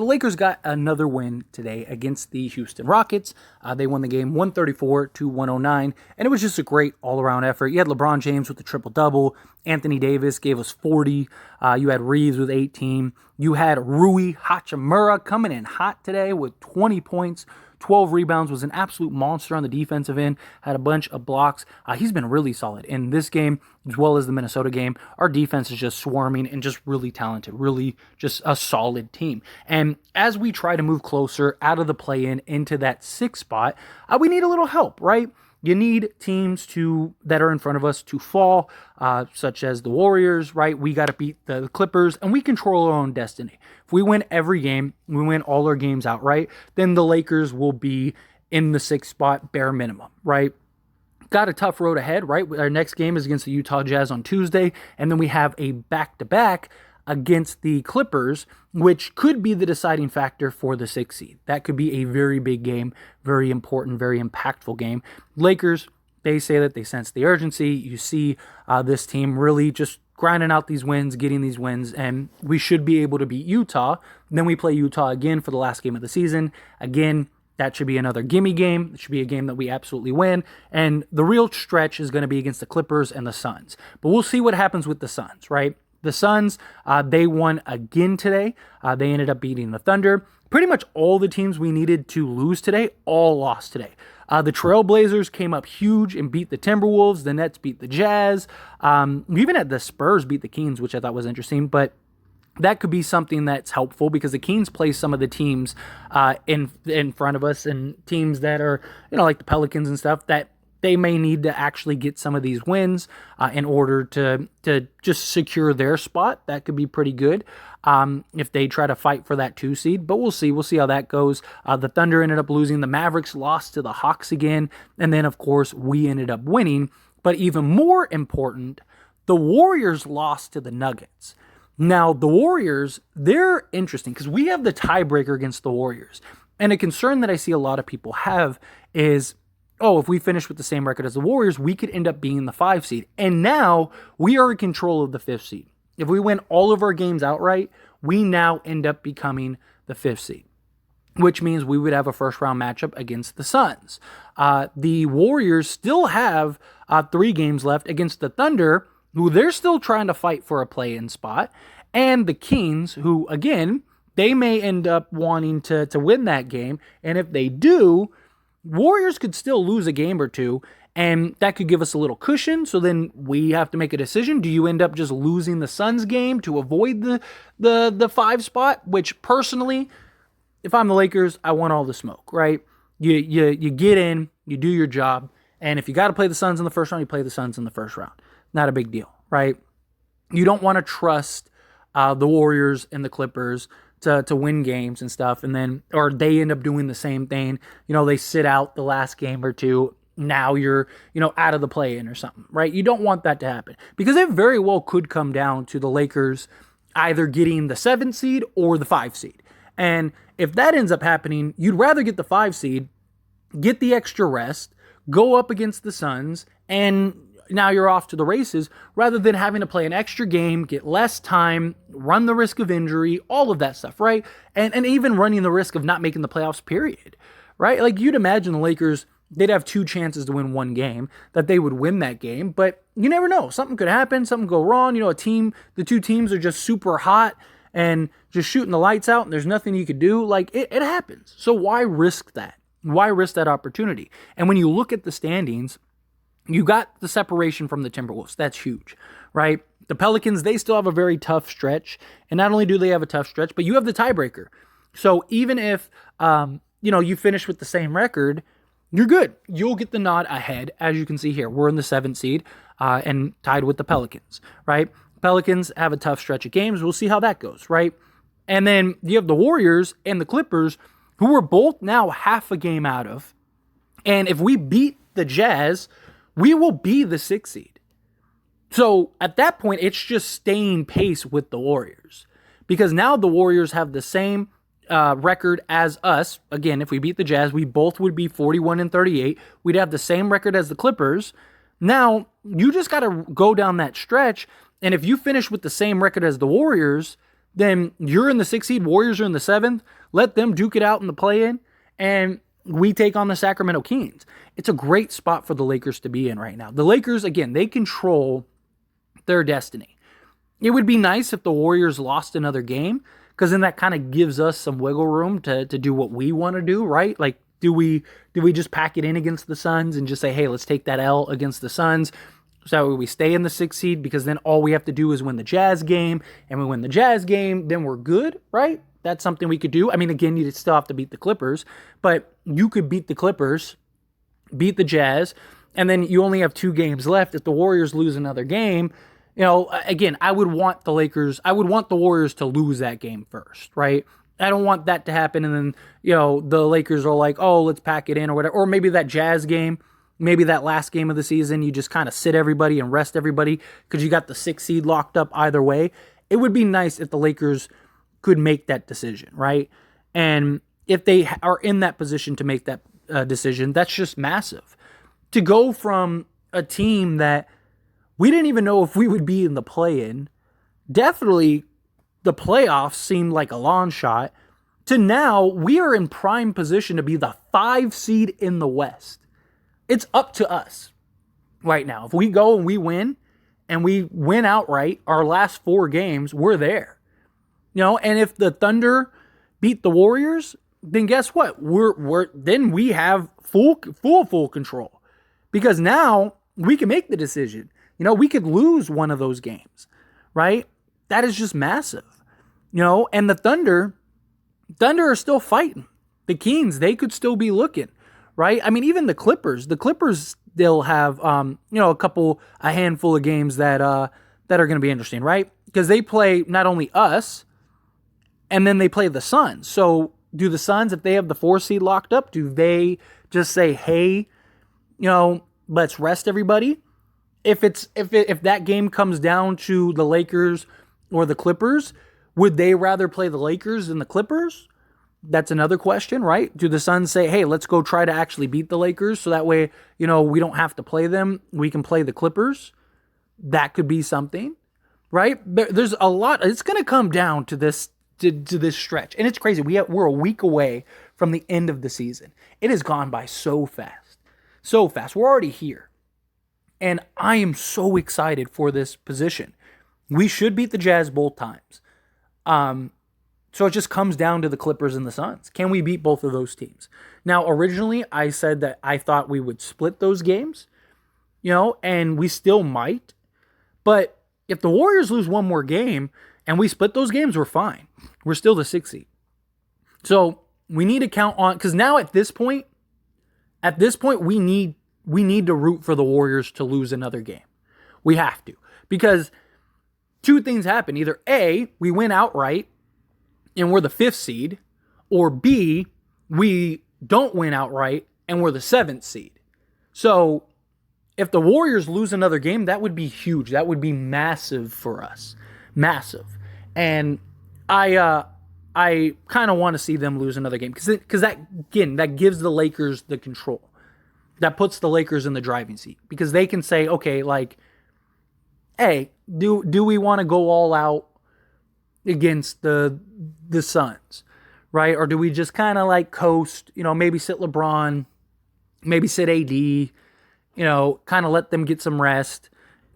the Lakers got another win today against the Houston Rockets. They won the game 134-109, and it was just a great all-around effort. You had LeBron James with the triple-double. Anthony Davis gave us 40. You had Reeves with 18. You had Rui Hachimura coming in hot today with 20 points. 12 rebounds, was an absolute monster on the defensive end, had a bunch of blocks. He's been really solid in this game as well as the Minnesota game. Our defense is just swarming and just really talented, really just a solid team. And as we try to move closer out of the play-in into that 6th spot, we need a little help, right? You need teams that are in front of us to fall, such as the Warriors, right? We got to beat the Clippers, and we control our own destiny. If we win every game, we win all our games outright, then the Lakers will be in the 6th spot, bare minimum, right? Got a tough road ahead, right? Our next game is against the Utah Jazz on Tuesday, and then we have a back-to-back against the Clippers, which could be the deciding factor for the 6th seed. That could be a very big game, very important, very impactful game. Lakers, they say that they sense the urgency. You see this team really just grinding out these wins, getting these wins, and we should be able to beat Utah. Then we play Utah again for the last game of the season. Again, that should be another gimme game. It should be a game that we absolutely win. And the real stretch is going to be against the Clippers and the Suns. But we'll see what happens with the Suns, right? The Suns, they won again today. They ended up beating the Thunder. Pretty much all the teams we needed to lose today all lost today. The Trailblazers came up huge and beat the Timberwolves. The Nets beat the Jazz. We even had the Spurs beat the Kings, which I thought was interesting. But that could be something that's helpful because the Kings play some of the teams in front of us and teams that are, like the Pelicans and stuff that they may need to actually get some of these wins in order to just secure their spot. That could be pretty good if they try to fight for that 2 seed. But we'll see. We'll see how that goes. The Thunder ended up losing. The Mavericks lost to the Hawks again. And then, of course, we ended up winning. But even more important, the Warriors lost to the Nuggets. Now, the Warriors, they're interesting because we have the tiebreaker against the Warriors. And a concern that I see a lot of people have is, if we finish with the same record as the Warriors, we could end up being the 5 seed. And now we are in control of the 5th seed. If we win all of our games outright, we now end up becoming the 5th seed, which means we would have a first-round matchup against the Suns. The Warriors still have 3 games left against the Thunder, who they're still trying to fight for a play-in spot, and the Kings, who, again, they may end up wanting to win that game. And if they do, Warriors could still lose a game or two, and that could give us a little cushion. So then we have to make a decision. Do you end up just losing the Suns game to avoid the 5 spot? Which personally, if I'm the Lakers, I want all the smoke, right? You get in, you do your job, and if you got to play the Suns in the first round, you play the Suns in the first round. Not a big deal, right? You don't want to trust the Warriors and the Clippers to win games and stuff, and then, or they end up doing the same thing. They sit out the last game or two. Now you're, out of the play-in or something, right? You don't want that to happen because it very well could come down to the Lakers either getting the 7th seed or the 5 seed. And if that ends up happening, you'd rather get the 5 seed, get the extra rest, go up against the Suns, and now you're off to the races rather than having to play an extra game, get less time, run the risk of injury, all of that stuff, right? And even running the risk of not making the playoffs, period, right? Like you'd imagine the Lakers, they'd have 2 chances to win 1 game, that they would win that game, but you never know. Something could happen, something go wrong. The 2 teams are just super hot and just shooting the lights out and there's nothing you could do. Like it happens. So why risk that? Why risk that opportunity? And when you look at the standings, you got the separation from the Timberwolves. That's huge, right? The Pelicans, they still have a very tough stretch. And not only do they have a tough stretch, but you have the tiebreaker. So even if, you finish with the same record, you're good. You'll get the nod ahead. As you can see here, we're in the 7th seed and tied with the Pelicans, right? Pelicans have a tough stretch of games. We'll see how that goes, right? And then you have the Warriors and the Clippers, who are both now half a game out of. And if we beat the Jazz, we will be the 6th seed. So at that point, it's just staying pace with the Warriors. Because now the Warriors have the same record as us. Again, if we beat the Jazz, we both would be 41-38. We'd have the same record as the Clippers. Now, you just got to go down that stretch. And if you finish with the same record as the Warriors, then you're in the 6th seed, Warriors are in the 7th. Let them duke it out in the play-in, and we take on the Sacramento Kings. It's a great spot for the Lakers to be in right now. The Lakers, again, they control their destiny. It would be nice if the Warriors lost another game, because then that kind of gives us some wiggle room to do what we want to do, right? Like, do we just pack it in against the Suns and just say, hey, let's take that L against the Suns, so we stay in the 6th seed, because then all we have to do is win the Jazz game, and we win the Jazz game, then we're good, right? That's something we could do. I mean, again, you'd still have to beat the Clippers, but you could beat the Clippers, beat the Jazz, and then you only have 2 games left. If the Warriors lose another game, again, I would want the Warriors to lose that game first, right? I don't want that to happen, and then, the Lakers are like, oh, let's pack it in or whatever. Or maybe that Jazz game, maybe that last game of the season, you just kind of sit everybody and rest everybody because you got the 6th seed locked up either way. It would be nice if the Lakers could make that decision, right? And if they are in that position to make that decision, that's just massive. To go from a team that we didn't even know if we would be in the play-in, definitely the playoffs seemed like a long shot, to now we are in prime position to be the 5 seed in the West. It's up to us right now. If we go and we win outright, our last 4 games, we're there. And if the Thunder beat the Warriors, then guess what? Then we have full control, because now we can make the decision. We could lose one of those games, right? That is just massive. And the Thunder are still fighting. The Kings, they could still be looking, right? I mean, even the Clippers still have, a handful of games that are going to be interesting, right? Because they play not only us, and then they play the Suns. So do the Suns, if they have the 4 seed locked up, do they just say, hey, let's rest everybody? If that game comes down to the Lakers or the Clippers, would they rather play the Lakers than the Clippers? That's another question, right? Do the Suns say, hey, let's go try to actually beat the Lakers, so that way, we don't have to play them. We can play the Clippers. That could be something, right? There's a lot. It's going to come down to this stretch. And it's crazy. We're a week away from the end of the season. It has gone by so fast. So fast. We're already here. And I am so excited for this position. We should beat the Jazz both times. So it just comes down to the Clippers and the Suns. Can we beat both of those teams? Now, originally, I said that I thought we would split those games, and we still might. But if the Warriors lose one more game and we split those games, we're fine. We're still the 6th seed. So we need to count on, because now at this point, we need to root for the Warriors to lose another game. We have to. Because 2 things happen. Either A, we win outright and we're the 5th seed, or B, we don't win outright and we're the 7th seed. So if the Warriors lose another game, that would be huge. That would be massive for us. Massive. And I kind of want to see them lose another game, because that gives the Lakers the control. That puts the Lakers in the driving seat, because they can say, okay, like, hey, do we want to go all out against the Suns, right? Or do we just kind of like coast, maybe sit LeBron, maybe sit AD, kind of let them get some rest,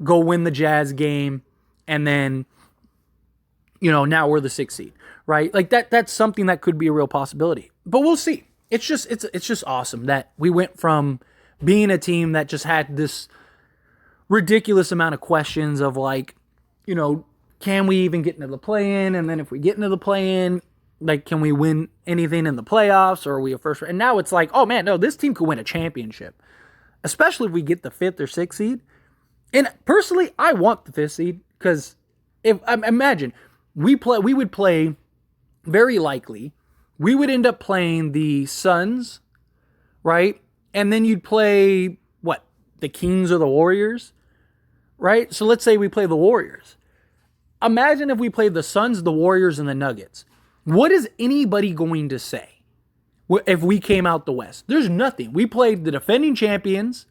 go win the Jazz game, and then, now we're the 6th seed, right? Like that's something that could be a real possibility. But we'll see. It's just awesome that we went from being a team that just had this ridiculous amount of questions of like, can we even get into the play-in? And then if we get into the play-in, like, can we win anything in the playoffs, or are we a first? And now it's like, oh man, no, this team could win a championship, especially if we get the 5th or 6th seed. And personally, I want the 5th seed, because if imagine we would play, very likely, we would end up playing the Suns, right? And then you'd play the Kings or the Warriors, right? So let's say we play the Warriors. Imagine if we played the Suns, the Warriors, and the Nuggets. What is anybody going to say if we came out the West? There's nothing. We played the defending champions.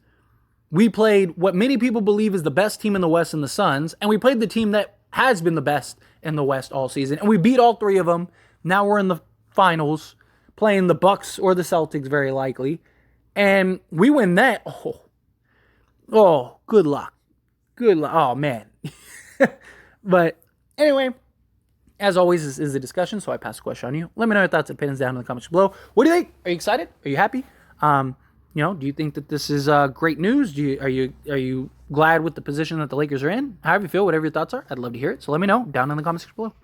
We played what many people believe is the best team in the West in the Suns. And we played the team that has been the best in the West all season, and we beat all 3 of them. Now we're in the finals, playing the Bucks or the Celtics, very likely, and we win that. Oh, good luck. Good luck. Oh, man. But anyway, as always, this is a discussion, so I pass the question on you. Let me know your thoughts and opinions down in the comments below. What do you think? Are you excited? Are you happy? Do you think that this is great news? Are you glad with the position that the Lakers are in? However you feel, whatever your thoughts are, I'd love to hear it. So let me know down in the comments below.